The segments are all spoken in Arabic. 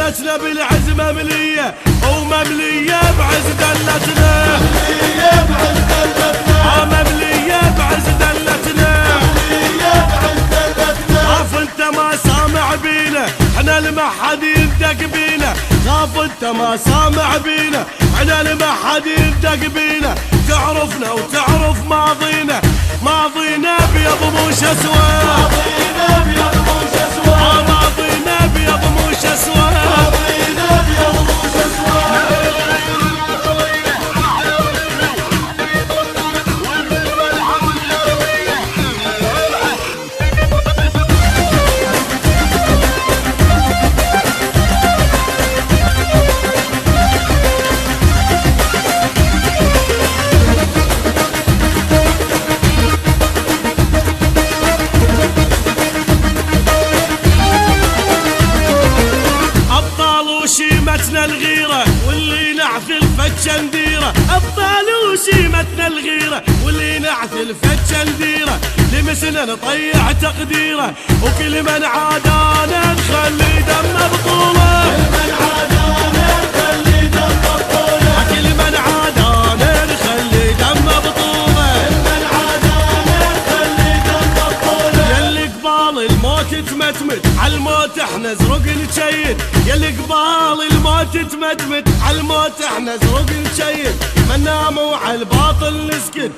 دلتنا بالعز مملية ومملية بعز دلتنا، مملية بعز دلتنا، مملية بعز دلتنا، مملية بعز دلتنا. خاف انت ما سامع بينا احنا لما حد يندق بينا، خاف انت ما سامع بينا احنا لما حد يندق بينا. تعرفنا وتعرف ماضينا، ماضينا بيض مش اسود، ماضينا بيض مش اسود، ماضينا بيض مش اسود، ماضينا بيض مش اسود. شيمتنا الغيرة واللي نعثل فتشة نديرة، أبطال وشيمتنا الغيرة واللي نعثل فتشة نديرة. لمسنا نطيع تقديره وكل من عادانا نخلي دم بطولة، كل من عادانا نخلي دم بطولة، كل من عادانا نخلي دم بطولة، كل من عادانا نخلي دم بطولة. يلي قبال الموت تمتمت عالموت احنا زرق نشيد، يلي قبال الموت تمتمت عالموت احنا زرق نشيد. من ناموا عالباطل نسكت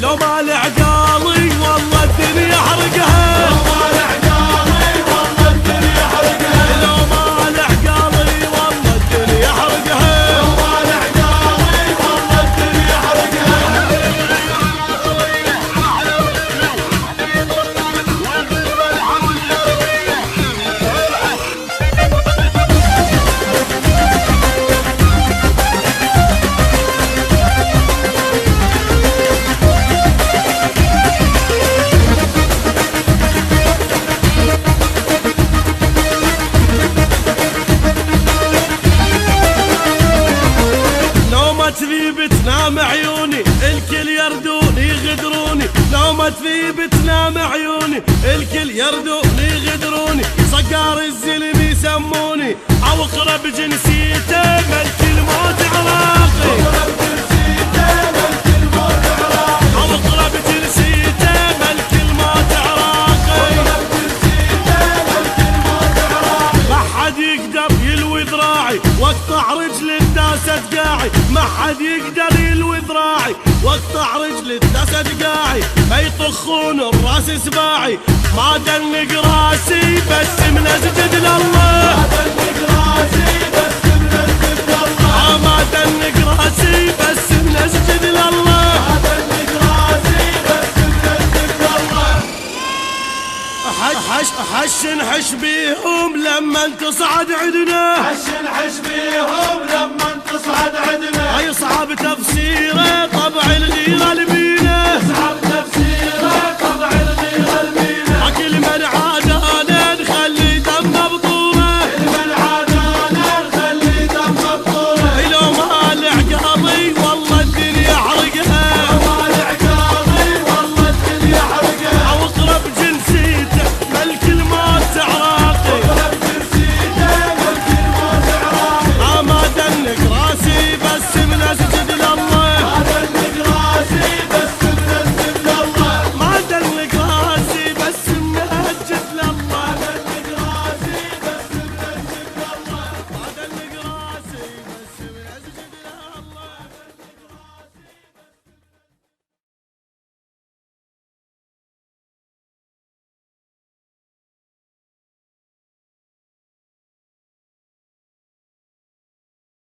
لو ما لعقالي والله الدنيا حرقها، لو ما لعقالي والله الدنيا حرقها، لو ما لعقالي والله الدنيا حرقها، لو ما لعقالي والله الدنيا حرقها. تنام عيوني الكل يردوني يغدروني، لو ما تذيب تنام عيوني الكل يردوني يغدروني. صقار الزلم يسموني او اقرب جنسيته ملك الموت عراقي، اقرب جنسيته ملك الموت عراقي، او اقرب جنسيته ملك الموت عراقي، اقرب جنسيته ملك الموت عراقي. ما حد يقدر يلوي ذراعي واقطع رجل الداسة قاعي، ما حد يقدر يلوي ذراعي واقطع رجل الداسة قاعي. ما يطخون الراس سباعي ما دنق راسي بس من اسجد لله، ما دنق راسي بس من اسجد لله، ما دنق راسي بس من اسجد لله، ما دنق راسي بس من اسجد لله. حش نحش بيهم لما تصعد عدنا، حش نحش بيهم لما تصعد عدنا. اي صعب تفسيره طبع الغيرة البيض،